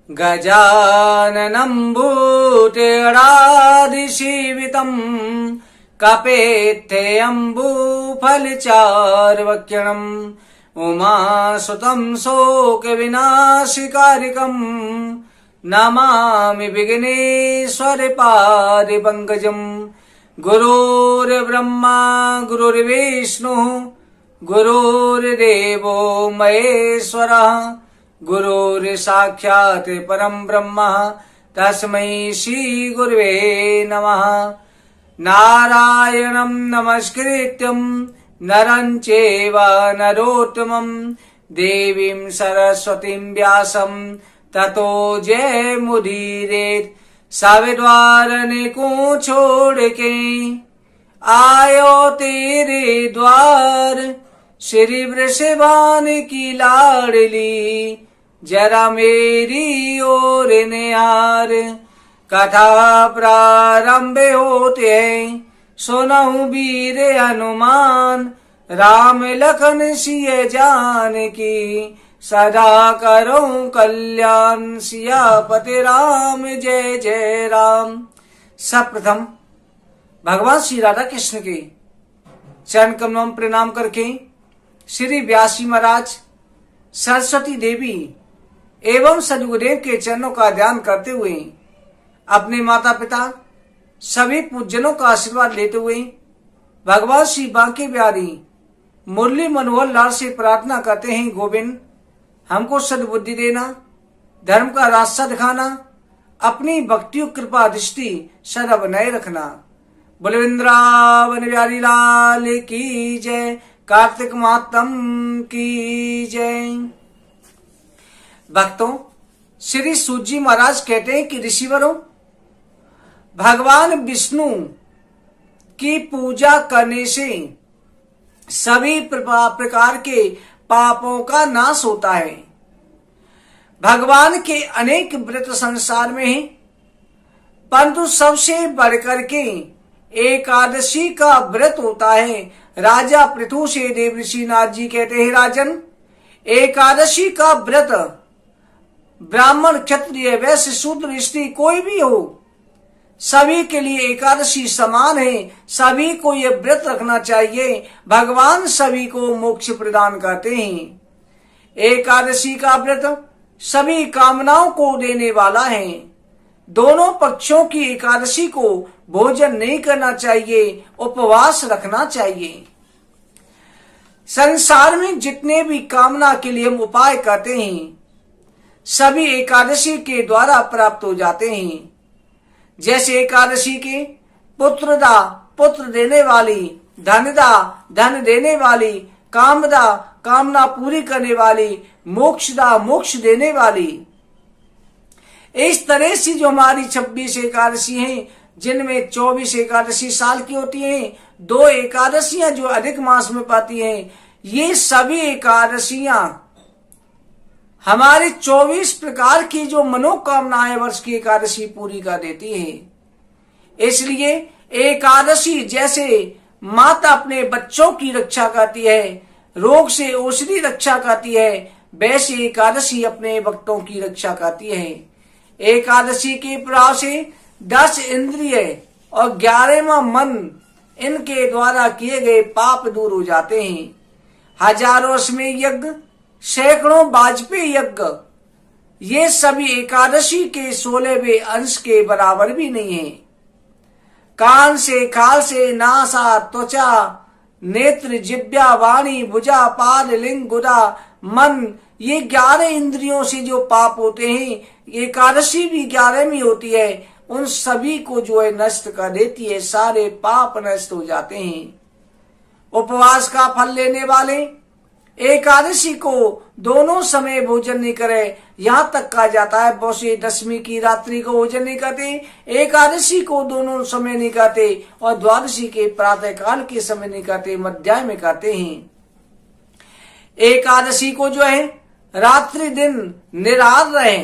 गजाननं भूतेडादिसेवितम् कपेत्थेऽम्बुफलचार्वक्यणम् उमासुतं शोकविनाशकारिकम् नमामि विघ्नेश्वरपादपङ्कजम्। गुरुर्ब्रह्मा गुरुर्विष्णुः गुरुर्देवो महेश्वरः गुरुर्साक्षात् परं ब्रह्म तस्मै श्री गुरुवे नमः। नारायणं नमस्कृत्यं नरं चैव नरोत्तमं देवीं सरस्वतीं व्यासं ततो जयमुदीरयेत्। सविद्वारने को छोड़ के आयो तेरे द्वार, श्री वृषभान की लाडली जरा मेरी ओर निहार। कथा प्रारंभ होते हैं सुनहु वीर हनुमान, राम लखन सिय जानकी सदा करो कल्याण। सियापति राम जय जय राम। सर्वप्रथम भगवान श्री राधा कृष्ण के चरण कमलों में प्रणाम करके श्री व्यास जी महाराज, सरस्वती देवी एवं सदगुरुदेव के चरणों का ध्यान करते हुए अपने माता पिता सभी पूज्यनों का आशीर्वाद लेते हुए भगवान श्री बांके बिहारी मुरली मनोहर लाल से प्रार्थना करते हैं, गोविंद हमको सद्बुद्धि देना, धर्म का रास्ता दिखाना, अपनी भक्ति कृपा दृष्टि सदा बनाए रखना। बोले वृंदावन बिहारी लाल की जय, कार्तिक मातम की जय। भक्तों, श्री सूत जी महाराज कहते हैं कि ऋषिवरों, भगवान विष्णु की पूजा करने से सभी प्रकार के पापों का नाश होता है। भगवान के अनेक व्रत संसार में हैं, परंतु सबसे बढ़कर के एकादशी का व्रत होता है। राजा पृथु से देवर्षि नाथ जी कहते हैं, राजन एकादशी का व्रत ब्राह्मण क्षत्रिय वैश्य शूद्र स्त्री कोई भी हो, सभी के लिए एकादशी समान है। सभी को ये व्रत रखना चाहिए। भगवान सभी को मोक्ष प्रदान करते हैं। एकादशी का व्रत सभी कामनाओं को देने वाला है। दोनों पक्षों की एकादशी को भोजन नहीं करना चाहिए, उपवास रखना चाहिए। संसार में जितने भी कामना के लिए हम उपाय करते हैं, सभी एकादशी के द्वारा प्राप्त हो जाते हैं। जैसे एकादशी के पुत्रदा पुत्र देने वाली, धनदा धन देने वाली, कामदा कामना पूरी करने वाली, मोक्षदा मोक्ष देने वाली। इस तरह से जो हमारी 26 एकादशी हैं, जिनमें 24 एकादशी साल की होती हैं, 2 एकादशियां जो अधिक मास में पाती हैं, ये सभी एकादशियां हमारे 24 प्रकार की जो मनोकामनाएं वर्ष की एकादशी पूरी कर देती है। इसलिए एकादशी जैसे माता अपने बच्चों की रक्षा करती है, रोग से औषधि रक्षा करती है, वैसे एकादशी अपने भक्तों की रक्षा करती है। एकादशी के प्रभाव से 10 इंद्रिय और 11वां मन, इनके द्वारा किए गए पाप दूर हो जाते हैं। हजारों अश्वमेध यज्ञ, सैकड़ों वाजपेयी यज्ञ, ये सभी एकादशी के 16वें अंश के बराबर भी नहीं है। कान से, खाल से, नासा, त्वचा, नेत्र, जिह्वा, वाणी, भुजा, पाद, लिंग, गुदा, मन, ये 11 इंद्रियों से जो पाप होते हैं, एकादशी भी 11वीं होती है, उन सभी को जो है नष्ट कर देती है। सारे पाप नष्ट हो जाते हैं। उपवास का फल लेने वाले एकादशी को दोनों समय भोजन नहीं करे, यहाँ तक कहा जाता है बहुत से दशमी की रात्रि को भोजन नहीं करते, एकादशी को दोनों समय नहीं करते, और द्वादशी के प्रातः काल के समय नहीं करते, मध्याह्न में करते हैं। एकादशी को जो है रात्रि दिन निराहार रहे,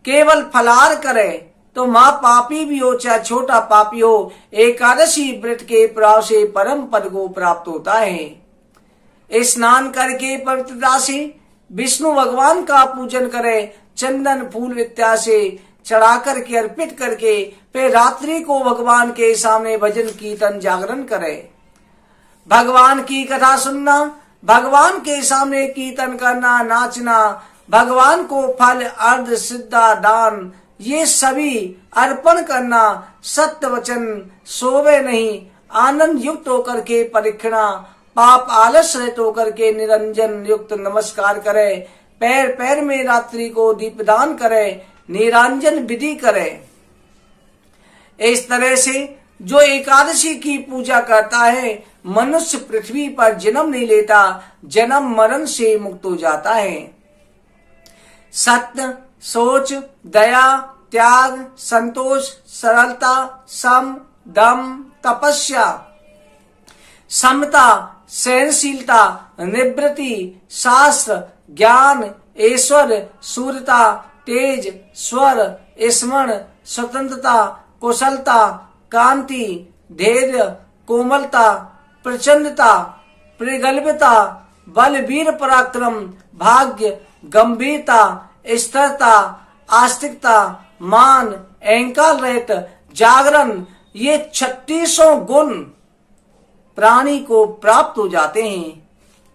केवल फलाहार करे, तो माँ पापी भी हो चाहे छोटा पापी हो, एकादशी व्रत के प्रभाव से परम पद को प्राप्त होता है। स्नान करके पवित्रता से विष्णु भगवान का पूजन करे, चंदन फूल इत्यादि से चढ़ा करके अर्पित करके फिर रात्रि को भगवान के सामने भजन कीर्तन जागरण करे। भगवान की कथा सुनना, भगवान के सामने कीर्तन करना, नाचना, भगवान को फल अर्ध सिद्धा दान ये सभी अर्पण करना, सत्य वचन सोवे नहीं, आनंद युक्त होकर के परिक्रमा, पाप आलस रहित होकर के निरंजन युक्त नमस्कार करे, पैर पैर में रात्रि को दीपदान करे, निरंजन विधि करे। इस तरह से जो एकादशी की पूजा करता है मनुष्य पृथ्वी पर जन्म नहीं लेता, जन्म मरण से मुक्त हो जाता है। सत्य, सोच, दया, त्याग, संतोष, सरलता, सम, दम, तपस्या, समता, सहनशीलता, निवृत्ति, शास्त्र, ज्ञान, ईश्वर, सूर्यता, तेज, स्वर, स्मरण, स्वतंत्रता, कुशलता, कांति, धैर्य, कोमलता, प्रचंडता, प्रगल्भता, बल, वीर, पराक्रम, भाग्य, गंभीरता, स्थिरता, आस्तिकता, मान, अहंकार रहित, जागरण, ये 36 गुण प्राणी को प्राप्त हो जाते हैं।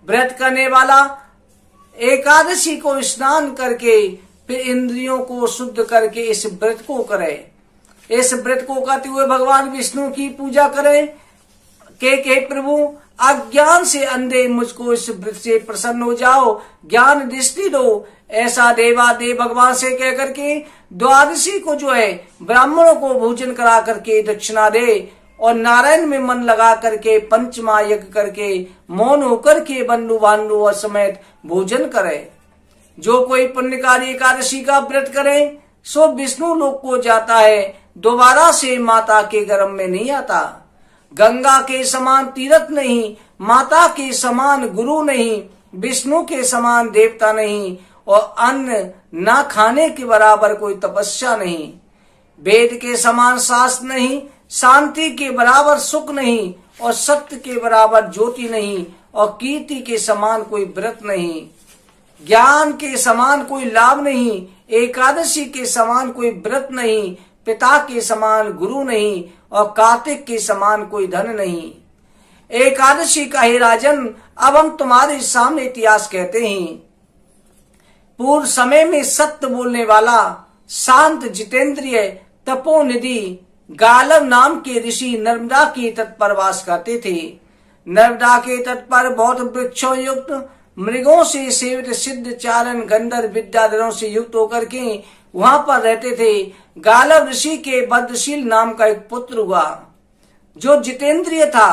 व्रत करने वाला एकादशी को स्नान करके फिर इंद्रियों को शुद्ध करके इस व्रत को करे। इस व्रत को करते हुए भगवान विष्णु की पूजा करे के प्रभु अज्ञान से अंधे मुझको इस व्रत से प्रसन्न हो जाओ, ज्ञान दृष्टि दो, ऐसा देवा देव भगवान से कह करके द्वादशी को जो है ब्राह्मणों को भोजन करा करके दक्षिणा दे और नारायण में मन लगा करके पंचमा यज्ञ करके मौन होकर के बंधु बांधु समेत भोजन करे। जो कोई पुण्यकारी एकादशी का व्रत करे सो विष्णु लोक को जाता है, दोबारा से माता के गर्भ में नहीं आता। गंगा के समान तीर्थ नहीं, माता के समान गुरु नहीं, विष्णु के समान देवता नहीं और अन्न न खाने के बराबर कोई तपस्या नहीं। वेद के समान शास्त्र नहीं, शांति के बराबर सुख नहीं और सत्य के बराबर ज्योति नहीं और कीर्ति के समान कोई व्रत नहीं। ज्ञान के समान कोई लाभ नहीं, एकादशी के समान कोई व्रत नहीं, पिता के समान गुरु नहीं और कार्तिक के समान कोई धन नहीं। एकादशी का हे राजन अब हम तुम्हारे सामने इतिहास कहते हैं। पूर्व समय में सत्य बोलने वाला शांत जितेंद्रिय तपोनिधि गालव नाम के ऋषि नर्मदा के तट पर वास करते थे। नर्मदा के तट पर बहुत वृक्षों युक्त, मृगों से सेवित, सिद्ध, चारण, गंधर्व, विद्याधरों से युक्त होकर के वहां पर रहते थे। गालव ऋषि के बद्धशील नाम का एक पुत्र हुआ जो जितेंद्रिय था।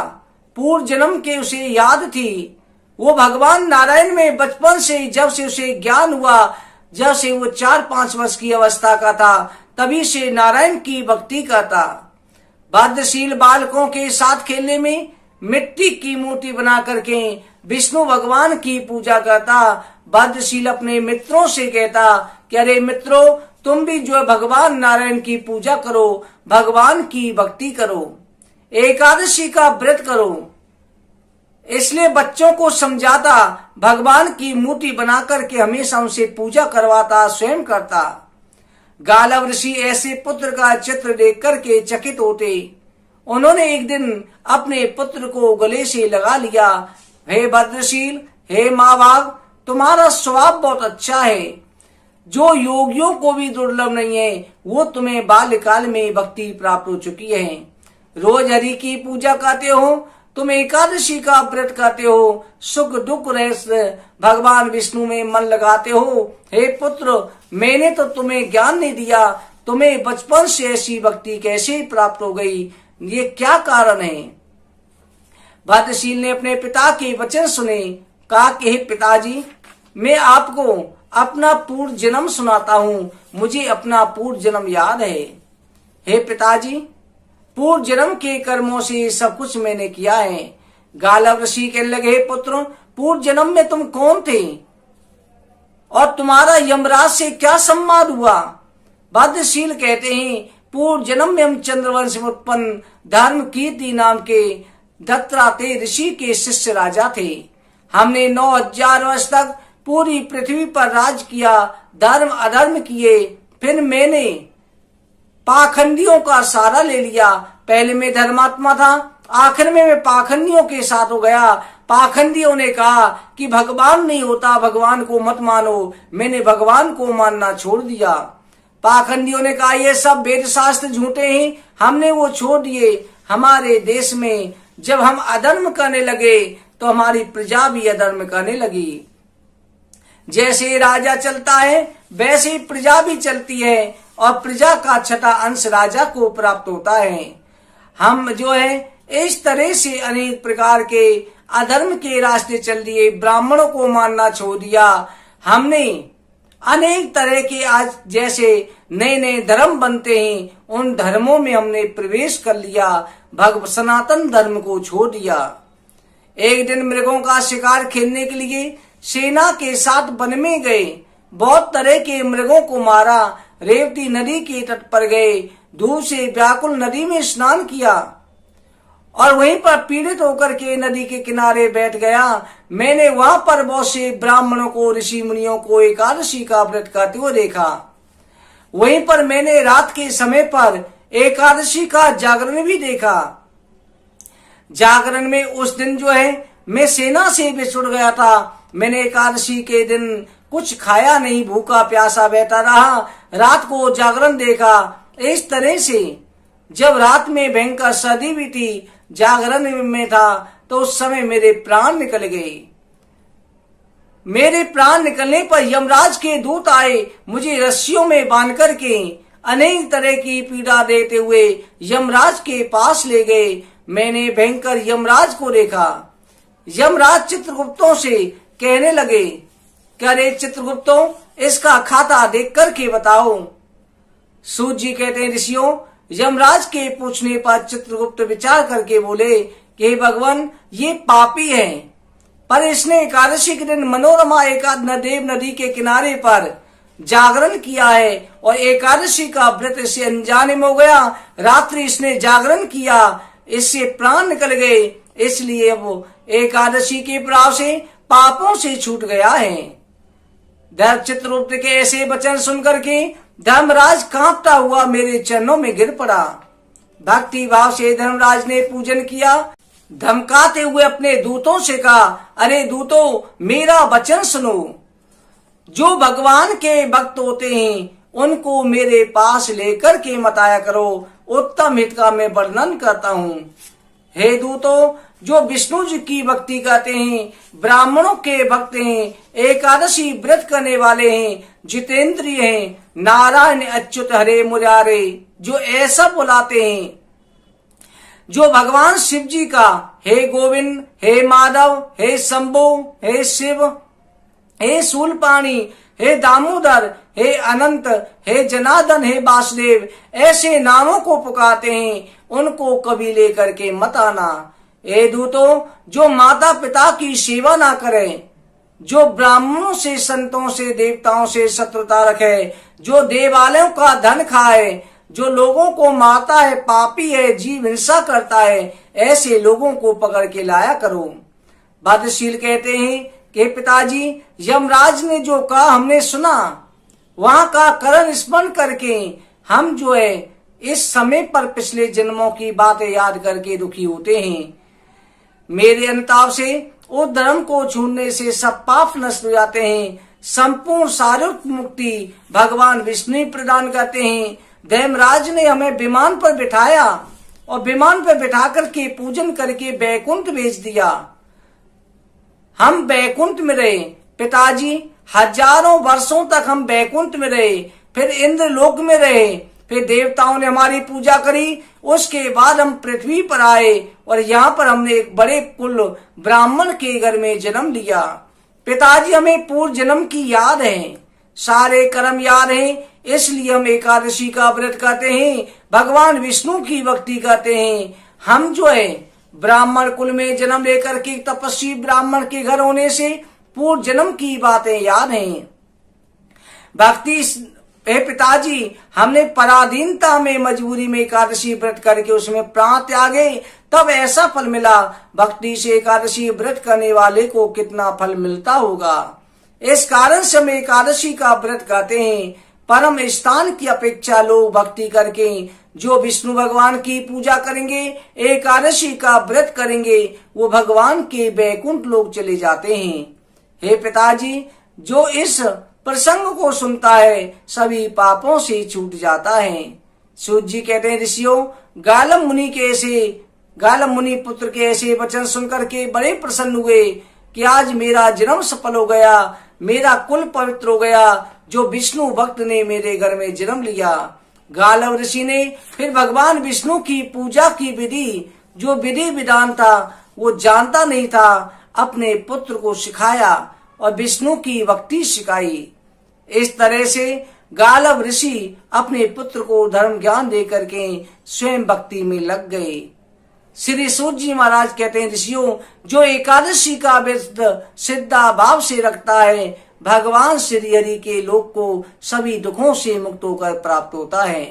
पूर्व जन्म के उसे याद थी। वो भगवान नारायण में बचपन से जब से उसे ज्ञान हुआ, जब से वो 4-5 वर्ष की अवस्था का था तभी से नारायण की भक्ति करता। बद्धशील बालकों के साथ खेलने में मिट्टी की मूर्ति बना करके विष्णु भगवान की पूजा करता। बद्धशील अपने मित्रों से कहता कि अरे मित्रों, तुम भी जो है भगवान नारायण की पूजा करो, भगवान की भक्ति करो, एकादशी का व्रत करो। इसलिए बच्चों को समझाता, भगवान की मूर्ति बना करके हमेशा उनसे पूजा करवाता, स्वयं करता। गालव ऋषि ऐसे पुत्र का चित्र देख करके चकित होते। उन्होंने एक दिन अपने पुत्र को गले से लगा लिया। हे भद्रशील, हे माँ बाप, तुम्हारा स्वभाव बहुत अच्छा है, जो योगियों को भी दुर्लभ नहीं है, वो तुम्हें बाल्यकाल में भक्ति प्राप्त हो चुकी है। रोज हरि की पूजा करते हो, तुम एकादशी का व्रत करते हो, सुख दुख रहस्य भगवान विष्णु में मन लगाते हो। हे पुत्र, मैंने तो तुम्हें ज्ञान नहीं दिया, तुम्हें बचपन से ऐसी भक्ति कैसे प्राप्त हो गई, ये क्या कारण है? भद्रशील ने अपने पिता के वचन सुने, कहा कि हे पिताजी, मैं आपको अपना पूर्व जन्म सुनाता हूँ, मुझे अपना पूर्व जन्म याद है। हे पिताजी, पूर्व जन्म के कर्मों से सब कुछ मैंने किया है। गालव ऋषि कहने लगे, हे पुत्र, पूर्व जन्म में तुम कौन थे और तुम्हारा यमराज से क्या संवाद हुआ? भद्रशील कहते हैं, पूर्व जन्म में हम चंद्रवंश में उत्पन्न धर्म कीर्ति नाम के दत्तात्रेय ऋषि के शिष्य राजा थे। हमने 9000 वर्ष तक पूरी पृथ्वी पर राज किया, धर्म अधर्म किए, फिर मैंने पाखंडियों का सहारा ले लिया। पहले मैं धर्मात्मा था, आखिर में मैं पाखंडियों के साथ हो गया। पाखंडियों ने कहा कि भगवान नहीं होता, भगवान को मत मानो। मैंने भगवान को मानना छोड़ दिया। पाखंडियों ने कहा ये सब वेद शास्त्र झूठे हैं, हमने वो छोड़ दिए। हमारे देश में जब हम अधर्म करने लगे तो हमारी प्रजा भी अधर्म करने लगी। जैसे राजा चलता है वैसे ही प्रजा भी चलती है और प्रजा का छठा अंश राजा को प्राप्त होता है। हम जो है इस तरह से अनेक प्रकार के अधर्म के रास्ते चल दिए, ब्राह्मणों को मानना छोड़ दिया। हमने अनेक तरह के आज जैसे नए नए धर्म बनते हैं, उन धर्मों में हमने प्रवेश कर लिया, सनातन धर्म को छोड़ दिया। एक दिन मृगों का शिकार खेलने के लिए सेना के साथ वन में गए, बहुत तरह के मृगों को मारा, रेवती नदी के तट पर गए, दूर से व्याकुल नदी में स्नान किया और वहीं पर पीड़ित होकर के नदी के किनारे बैठ गया। मैंने वहां पर बहुत से ब्राह्मणों को, ऋषि मुनियों को एकादशी का व्रत करते हुए देखा। वहीं पर मैंने रात के समय पर एकादशी का जागरण भी देखा। जागरण में उस दिन जो है मैं सेना से बिछुड़ गया था। मैंने एकादशी के दिन कुछ खाया नहीं, भूखा प्यासा बैठा रहा, रात को जागरण देखा। इस तरह से जब रात में भयंकर सर्दी भी थी, जागरण में था, तो उस समय मेरे प्राण निकल गए। मेरे प्राण निकलने पर यमराज के दूत आए, मुझे रस्सियों में बांध करके अनेक तरह की पीड़ा देते हुए यमराज के पास ले गए। मैंने भयंकर यमराज को देखा। यमराज चित्रगुप्तों से कहने लगे कि अरे चित्रगुप्तों, इसका खाता देख करके बताओ। सूत जी कहते हैं ऋषियों, यमराज के पूछने पर चित्रगुप्त विचार करके बोले कि भगवान ये पापी है, पर इसने एकादशी के दिन मनोरमा देव नदी के किनारे पर जागरण किया है और एकादशी का व्रत इसे अनजाने में हो गया। रात्रि इसने जागरण किया, इससे प्राण निकल गए, इसलिए वो एकादशी के प्रभाव से पापों से छूट गया है। चित्रगुप्त के ऐसे वचन सुनकर के धर्मराज कांपता हुआ मेरे चरणों में गिर पड़ा। भक्ति भाव से धर्मराज ने पूजन किया। धमकाते हुए अपने दूतों से कहा, अरे दूतों, मेरा वचन सुनो। जो भगवान के भक्त होते हैं उनको मेरे पास लेकर के मत आया करो, उत्तम हित का मैं वर्णन करता हूँ। हे दूतों, जो विष्णु जी की भक्ति करते हैं, ब्राह्मणों के भक्त हैं, एकादशी व्रत करने वाले हैं, जितेंद्रिय हैं, नारायण अच्युत हरे मुरारे, जो ऐसा बुलाते हैं, जो भगवान शिव जी का हे गोविंद, हे माधव, हे शंभो, हे शिव, हे शूलपाणी, हे दामोदर, हे अनंत, हे जनार्दन, हे वासुदेव, ऐसे नामों को पुकारते हैं, उनको कभी लेकर के मत आना। ए दूतों, जो माता पिता की सेवा ना करें, जो ब्राह्मणों से, संतों से, देवताओं से शत्रुता रखे, जो देवालयों का धन खाए, जो लोगों को मारता है, पापी है, जीव हिंसा करता है, ऐसे लोगों को पकड़ के लाया करो। भद्रशील कहते हैं कि पिताजी, यमराज ने जो कहा हमने सुना, वहां का करण स्मरण करके हम जो है इस समय पर पिछले जन्मों की बातें याद करके दुखी होते हैं। मेरे अनुताप से उस धर्म को छूने से सब पाप नष्ट हो जाते हैं। संपूर्ण शारीरिक मुक्ति भगवान विष्णु प्रदान करते हैं। धर्मराज ने हमें विमान पर बिठाया और विमान पर बिठा करके पूजन करके बैकुंठ भेज दिया। हम बैकुंठ में रहे पिताजी, हजारों वर्षों तक हम बैकुंठ में रहे, फिर इंद्रलोक में रहे, फिर देवताओं ने हमारी पूजा करी, उसके बाद हम पृथ्वी पर आए और यहाँ पर हमने एक बड़े कुल ब्राह्मण के घर में जन्म लिया। पिताजी, हमें पूर्व जन्म की याद है, सारे कर्म याद हैं, इसलिए हम एकादशी का व्रत करते हैं, भगवान विष्णु की भक्ति करते हैं। हम जो है ब्राह्मण कुल में जन्म लेकर के तपस्वी ब्राह्मण के घर होने से पूर्व जन्म की बातें याद हैं। भक्ति हे पिताजी, हमने पराधीनता में, मजबूरी में एकादशी व्रत करके उसमें प्राण त्यागे, तब ऐसा फल मिला। भक्ति से एकादशी व्रत करने वाले को कितना फल मिलता होगा। इस कारण से हम एकादशी का व्रत करते हैं। परम स्थान की अपेक्षा लोग भक्ति करके जो विष्णु भगवान की पूजा करेंगे, एकादशी का व्रत करेंगे, वो भगवान के वैकुंठ लोग चले जाते हैं। हे पिताजी, जो इस प्रसंग को सुनता है सभी पापों से छूट जाता है। सूत जी कहते हैं, ऋषियों, गालम मुनि पुत्र के ऐसे वचन सुनकर के बड़े प्रसन्न हुए कि आज मेरा जन्म सफल हो गया, मेरा कुल पवित्र हो गया, जो विष्णु भक्त ने मेरे घर में जन्म लिया। गालव ऋषि ने फिर भगवान विष्णु की पूजा की विधि, जो विधि विधान था वो जानता नहीं था, अपने पुत्र को सिखाया और विष्णु की भक्ति सिखाई। इस तरह से गालव ऋषि अपने पुत्र को धर्म ज्ञान देकर के स्वयं भक्ति में लग गए। श्री सूत जी महाराज कहते हैं, ऋषियों, जो एकादशी का व्रत श्रद्धा भाव से रखता है, भगवान श्री हरि के लोक को सभी दुखों से मुक्त होकर प्राप्त होता है।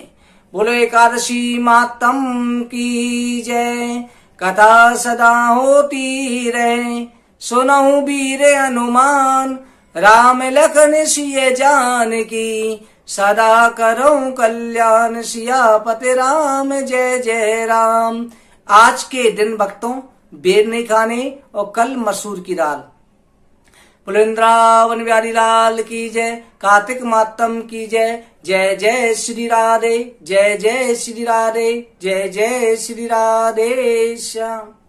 बोलो एकादशी मातम की जय। कथा सदा होती रहे, सुनहु वीर हनुमान, राम लखन सिय जानकी, सदा करो कल्याण सियापति राम, जय जय राम। आज के दिन भक्तों बेर नहीं खाने और कल मसूर की दाल। पुलेंद्रावन बिहारी लाल की जय। कार्तिक मातम की जय। जय जय श्री राधे, जय जय श्री राधे, जय जय श्री राधे श्याम।